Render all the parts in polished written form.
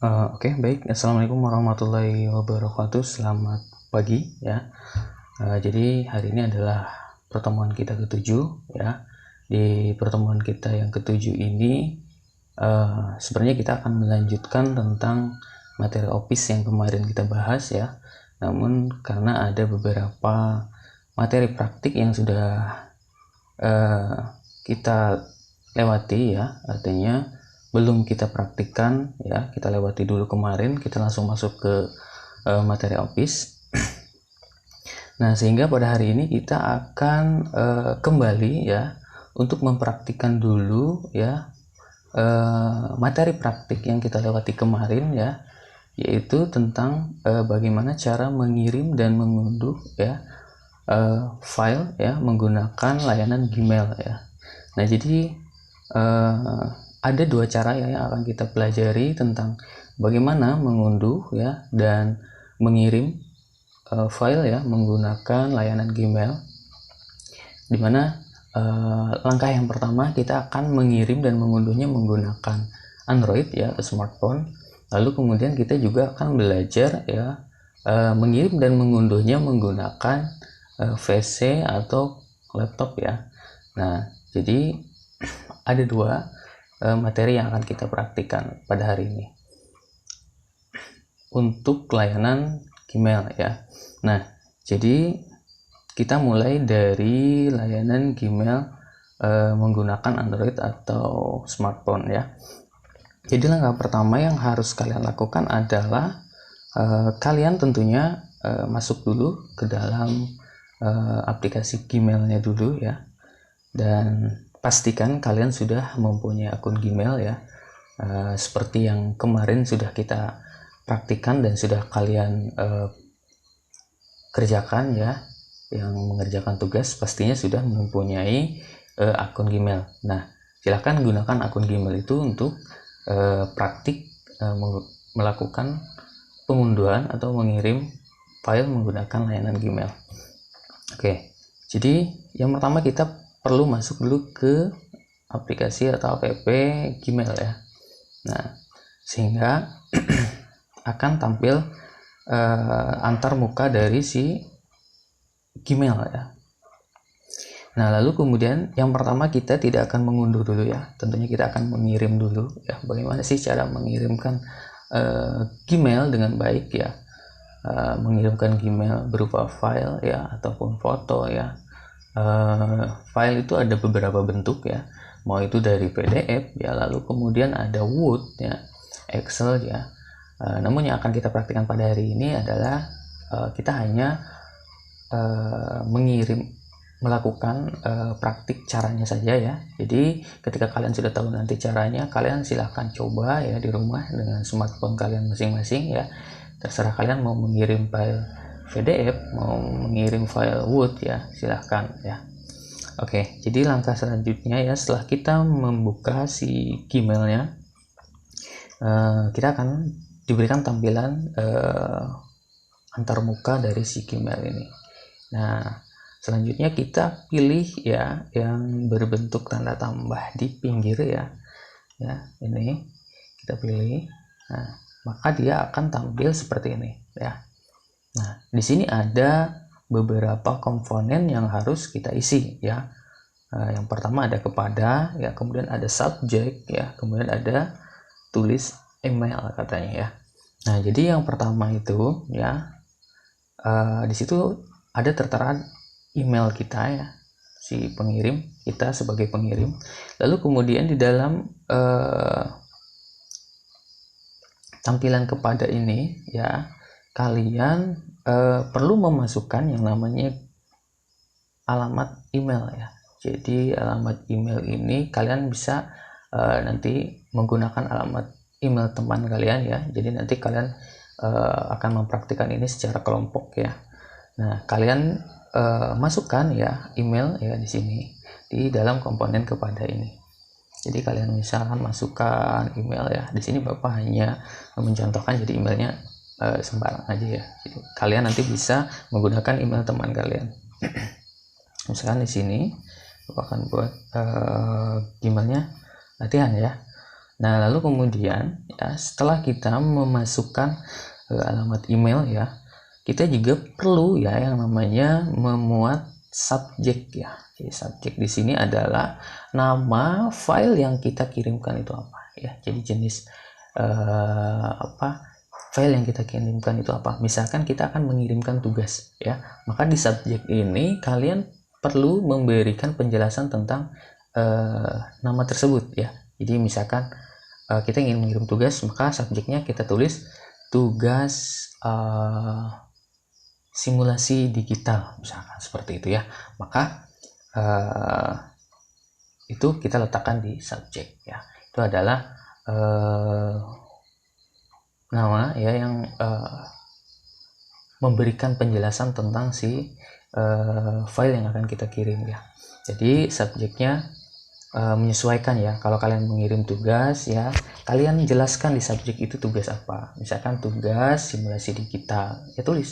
Oke, baik. Assalamualaikum warahmatullahi wabarakatuh. Selamat pagi ya. Jadi hari ini adalah pertemuan kita ketujuh ya. Di pertemuan kita yang ketujuh ini sebenarnya kita akan melanjutkan tentang materi OPIS yang kemarin kita bahas ya. Namun karena ada beberapa materi praktik yang sudah kita lewati ya, artinya belum kita praktikkan ya, kita lewati dulu kemarin, kita langsung masuk ke materi OPIS. Nah, sehingga pada hari ini kita akan kembali ya untuk mempraktikkan dulu ya materi praktik yang kita lewati kemarin ya, yaitu tentang bagaimana cara mengirim dan mengunduh ya file ya menggunakan layanan Gmail ya. Nah, jadi ada dua cara ya yang akan kita pelajari tentang bagaimana mengunduh ya dan mengirim file ya menggunakan layanan Gmail. Dimana langkah yang pertama kita akan mengirim dan mengunduhnya menggunakan Android ya atau smartphone. Lalu kemudian kita juga akan belajar ya mengirim dan mengunduhnya menggunakan PC atau laptop ya. Nah, jadi ada dua materi yang akan kita praktikkan pada hari ini untuk layanan Gmail ya. Nah, jadi kita mulai dari layanan Gmail menggunakan Android atau smartphone ya. Jadi langkah pertama yang harus kalian lakukan adalah kalian tentunya masuk dulu ke dalam aplikasi Gmail-nya dulu ya. Dan pastikan kalian sudah mempunyai akun Gmail ya, seperti yang kemarin sudah kita praktikkan dan sudah kalian kerjakan ya, yang mengerjakan tugas pastinya sudah mempunyai akun Gmail. Nah, silahkan gunakan akun Gmail itu untuk praktik melakukan pengunduhan atau mengirim file menggunakan layanan Gmail. Oke, jadi yang pertama kita perlu masuk dulu ke aplikasi atau app Gmail ya. Nah, sehingga akan tampil antar muka dari si Gmail ya. Nah, lalu kemudian yang pertama kita tidak akan mengunduh dulu ya. Tentunya kita akan mengirim dulu ya. Bagaimana sih cara mengirimkan Gmail dengan baik ya? Mengirimkan Gmail berupa file ya ataupun foto ya. File itu ada beberapa bentuk ya, mau itu dari PDF ya, lalu kemudian ada Word ya, Excel ya. Namun yang akan kita praktikkan pada hari ini adalah kita hanya melakukan praktik caranya saja ya. Jadi ketika kalian sudah tahu nanti caranya, kalian silahkan coba ya di rumah dengan smartphone kalian masing-masing ya. Terserah kalian mau mengirim file PDF, mau mengirim file Word ya, silahkan ya. Oke, jadi langkah selanjutnya ya, setelah kita membuka si Gmail-nya, kita akan diberikan tampilan antarmuka dari si Gmail ini. Nah, selanjutnya kita pilih ya yang berbentuk tanda tambah di pinggir ya. Ya, ini kita pilih. Nah, maka dia akan tampil seperti ini ya. Nah, di sini ada beberapa komponen yang harus kita isi ya. Yang pertama ada kepada ya, kemudian ada subject ya, kemudian ada tulis email katanya ya. Nah, jadi yang pertama itu ya di situ ada tertera email kita ya, si pengirim, kita sebagai pengirim. Lalu kemudian di dalam tampilan kepada ini ya, kalian perlu memasukkan yang namanya alamat email ya. Jadi alamat email ini kalian bisa nanti menggunakan alamat email teman kalian ya. Jadi nanti kalian akan mempraktikkan ini secara kelompok ya. Nah, kalian masukkan ya email ya di sini di dalam komponen kepada ini. Jadi kalian misalkan masukkan email ya. Di sini Bapak hanya mencontohkan, jadi emailnya sembarang aja ya. Jadi, kalian nanti bisa menggunakan email teman kalian. Misalkan di sini Bapak akan buat gimana latihan ya. Nah, lalu kemudian ya setelah kita memasukkan alamat email ya, kita juga perlu ya yang namanya memuat subjek ya. Jadi subjek di sini adalah nama file yang kita kirimkan itu apa ya. Jadi jenis file yang kita kirimkan itu apa. Misalkan kita akan mengirimkan tugas ya, maka di subjek ini kalian perlu memberikan penjelasan tentang nama tersebut ya. Jadi misalkan kita ingin mengirim tugas, maka subjeknya kita tulis tugas simulasi digital misalkan seperti itu ya. Maka itu kita letakkan di subjek ya. Itu adalah nama ya yang memberikan penjelasan tentang si file yang akan kita kirim ya. Jadi subjeknya menyesuaikan ya. Kalau kalian mengirim tugas ya, kalian jelaskan di subjek itu tugas apa. Misalkan tugas simulasi digital, ya tulis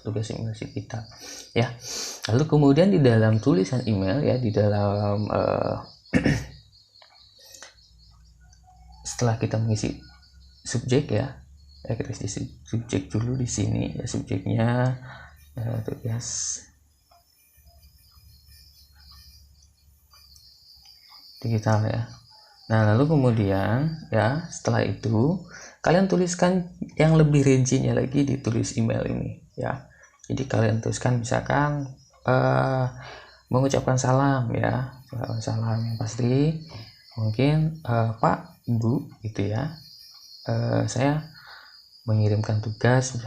tugas simulasi digital ya. Lalu kemudian di dalam tulisan email ya, di dalam setelah kita mengisi subjek ya, kita isi subjek dulu di sini ya. Subjeknya tugas digital ya. Nah, lalu kemudian ya setelah itu kalian tuliskan yang lebih rincinya lagi di tulis email ini ya. Jadi kalian tuliskan misalkan mengucapkan salam ya, salam yang pasti mungkin Pak, Bu gitu ya. Saya mengirimkan tugas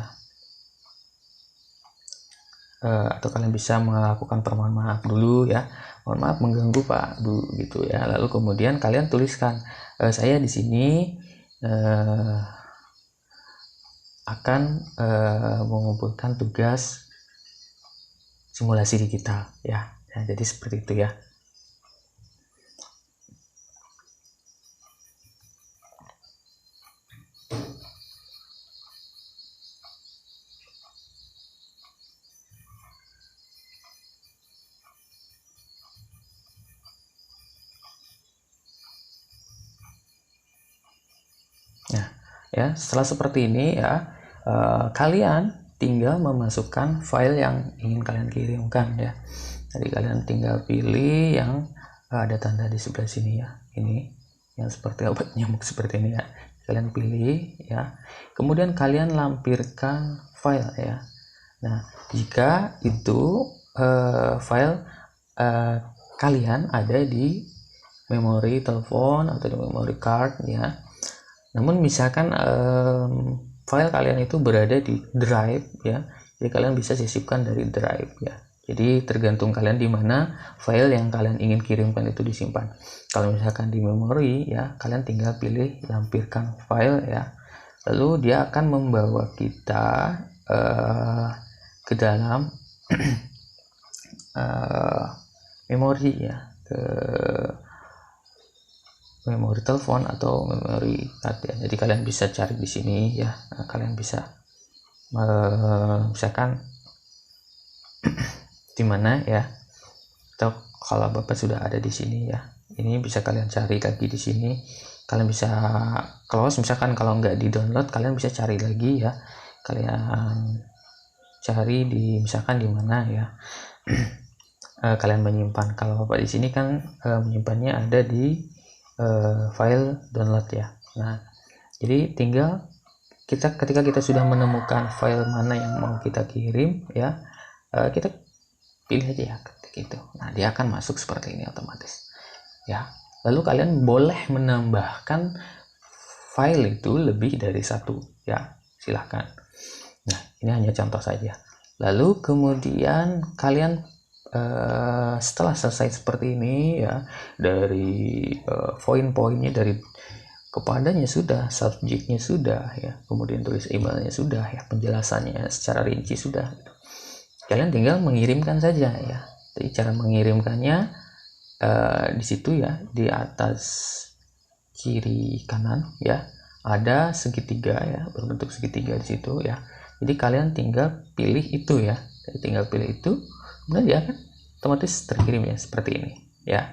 atau kalian bisa melakukan permohonan maaf dulu ya. Mohon maaf mengganggu Pak, Bu gitu ya. Lalu kemudian kalian tuliskan saya di sini akan mengumpulkan tugas simulasi digital ya. Nah, jadi seperti itu ya. Nah, ya setelah seperti ini ya, kalian tinggal memasukkan file yang ingin kalian kirimkan ya. Jadi kalian tinggal pilih yang ada tanda di sebelah sini ya. Ini yang seperti obat nyamuk seperti ini ya. Kalian pilih ya. Kemudian kalian lampirkan file ya. Nah, jika itu file kalian ada di memori telepon atau di memory card ya. Namun misalkan file kalian itu berada di drive ya, jadi kalian bisa sisipkan dari drive ya. Jadi tergantung kalian di mana file yang kalian ingin kirimkan itu disimpan. Kalau misalkan di memori ya, kalian tinggal pilih lampirkan file ya. Lalu dia akan membawa kita ke dalam memori ya, ke memori telepon atau memori card ya. Jadi kalian bisa cari di sini ya. Nah, kalian bisa misalkan di mana ya. Atau kalau Bapak sudah ada di sini ya. Ini bisa kalian cari lagi di sini. Kalian bisa close, misalkan kalau nggak di download kalian bisa cari lagi ya. Kalian cari di misalkan di mana ya. Kalian menyimpan. Kalau Bapak di sini kan menyimpannya ada di file download ya. Nah, jadi tinggal ketika kita sudah menemukan file mana yang mau kita kirim ya, kita pilih aja ya ketik itu. Nah, dia akan masuk seperti ini otomatis ya. Lalu kalian boleh menambahkan file itu lebih dari satu ya, silahkan. Nah, ini hanya contoh saja. Lalu kemudian kalian setelah selesai seperti ini ya, dari poin-poinnya dari kepadanya sudah, subjeknya sudah ya, kemudian tulis emailnya sudah ya, penjelasannya secara rinci sudah gitu. Kalian tinggal mengirimkan saja ya. Jadi cara mengirimkannya di situ ya, di atas kiri kanan ya, ada segitiga ya, berbentuk segitiga di situ ya. Jadi kalian tinggal pilih itu ya. Jadi tinggal pilih itu, kemudian dia akan otomatis terkirim ya seperti ini ya.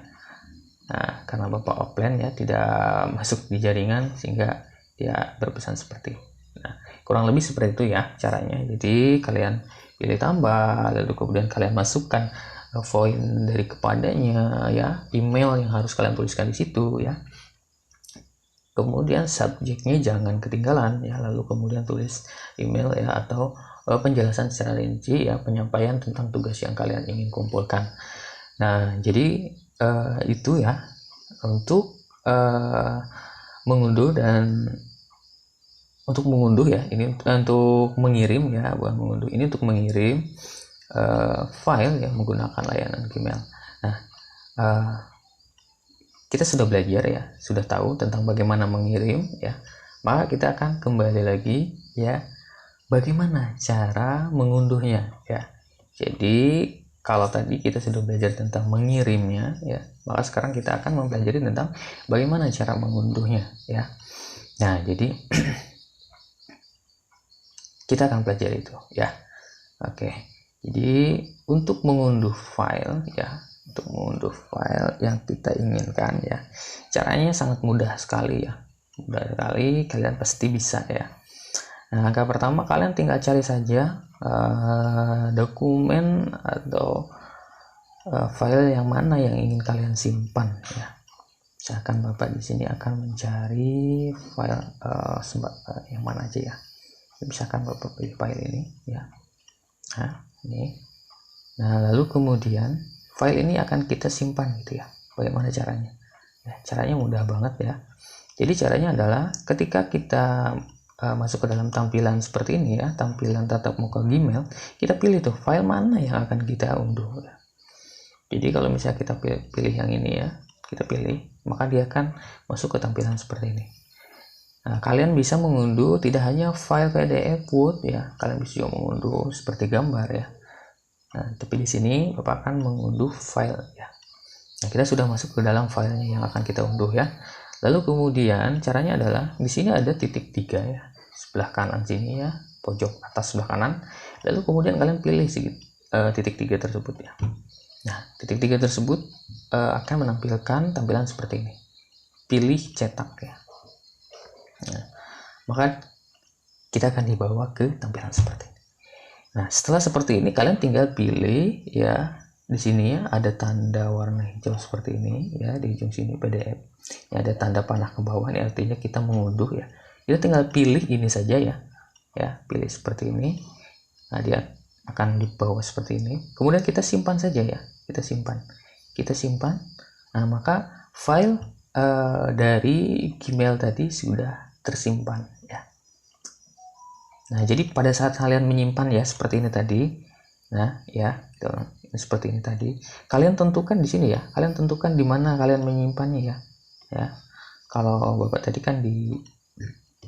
Nah, karena Bapak offline ya, tidak masuk di jaringan, sehingga dia berpesan seperti. Nah, kurang lebih seperti itu ya caranya. Jadi kalian pilih tambah, lalu kemudian kalian masukkan poin dari kepadanya ya, email yang harus kalian tuliskan di situ ya. Kemudian subjeknya jangan ketinggalan ya, lalu kemudian tulis email ya, atau penjelasan secara rinci ya, penyampaian tentang tugas yang kalian ingin kumpulkan. Nah, jadi itu ya untuk mengunduh dan untuk mengunduh ya, ini untuk mengirim ya, bukan mengunduh, ini untuk mengirim file ya menggunakan layanan Gmail. Nah, kita sudah belajar ya, sudah tahu tentang bagaimana mengirim ya, maka kita akan kembali lagi ya, bagaimana cara mengunduhnya ya. Jadi kalau tadi kita sudah belajar tentang mengirimnya ya, maka sekarang kita akan mempelajari tentang bagaimana cara mengunduhnya ya. Nah, jadi kita akan pelajari itu ya. Oke. Jadi untuk mengunduh file ya, untuk mengunduh file yang kita inginkan ya, caranya sangat mudah sekali ya, mudah sekali, kalian pasti bisa ya. Nah, langkah pertama kalian tinggal cari saja dokumen atau file yang mana yang ingin kalian simpan ya. Misalkan Bapak di sini akan mencari file yang mana aja ya. Misalkan Bapak pilih file ini ya. Nah, ini. Nah, lalu kemudian file ini akan kita simpan gitu ya. Bagaimana caranya? Ya, caranya mudah banget ya. Jadi caranya adalah ketika kita masuk ke dalam tampilan seperti ini ya, tampilan tatap muka Gmail, kita pilih tuh file mana yang akan kita unduh ya. Jadi kalau misalnya kita pilih yang ini ya, kita pilih, maka dia akan masuk ke tampilan seperti ini. Nah, kalian bisa mengunduh tidak hanya file PDF, Word ya, kalian bisa juga mengunduh seperti gambar ya. Nah, tapi di sini Bapak akan mengunduh file ya. Nah, kita sudah masuk ke dalam filenya yang akan kita unduh ya. Lalu kemudian caranya adalah di sini ada titik 3 ya, sebelah kanan sini ya, pojok atas sebelah kanan. Lalu kemudian kalian pilih titik 3 tersebut ya. Nah, titik 3 tersebut akan menampilkan tampilan seperti ini. Pilih cetak ya. Nah, maka kita akan dibawa ke tampilan seperti ini. Nah, setelah seperti ini kalian tinggal pilih ya, di sini ya ada tanda warna hijau seperti ini ya, di ujung sini PDF. Ya, ada tanda panah ke bawah, ini artinya kita mengunduh ya. Kita tinggal pilih ini saja ya. Ya, pilih seperti ini. Nah, dia akan dibawa seperti ini. Kemudian kita simpan saja ya. Kita simpan. Kita simpan. Nah, maka file dari Gmail tadi sudah tersimpan ya. Nah, jadi pada saat kalian menyimpan ya seperti ini tadi, nah ya, seperti ini tadi, kalian tentukan di sini ya, kalian tentukan di mana kalian menyimpannya ya. Ya, kalau Bapak tadi kan di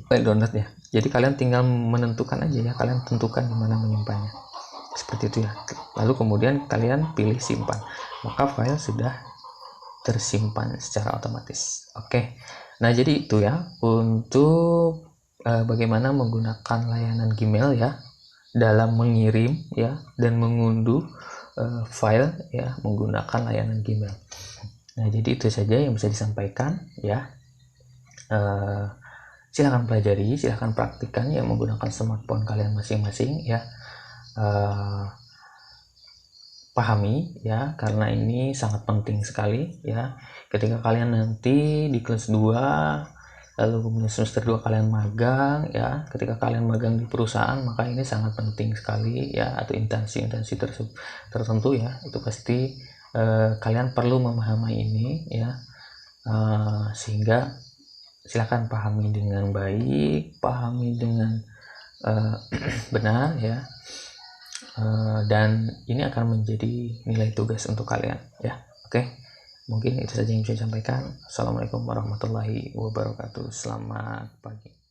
file download ya, jadi kalian tinggal menentukan aja ya, kalian tentukan di mana menyimpannya, seperti itu ya. Lalu kemudian kalian pilih simpan, maka file sudah tersimpan secara otomatis. Oke, nah jadi itu ya untuk bagaimana menggunakan layanan Gmail ya dalam mengirim ya dan mengunduh file ya menggunakan layanan Gmail. Nah, jadi itu saja yang bisa disampaikan ya. Silahkan pelajari, silahkan praktikkan ya menggunakan smartphone kalian masing-masing ya. Pahami ya, karena ini sangat penting sekali ya. Ketika kalian nanti di kelas 2 lalu kemudian semester 2 kalian magang ya, ketika kalian magang di perusahaan, maka ini sangat penting sekali ya, atau instansi-instansi tertentu ya, itu pasti kalian perlu memahami ini ya, sehingga silakan pahami dengan baik, pahami dengan benar ya, dan ini akan menjadi nilai tugas untuk kalian ya. Oke. Mungkin itu saja yang bisa disampaikan. Assalamualaikum warahmatullahi wabarakatuh. Selamat pagi.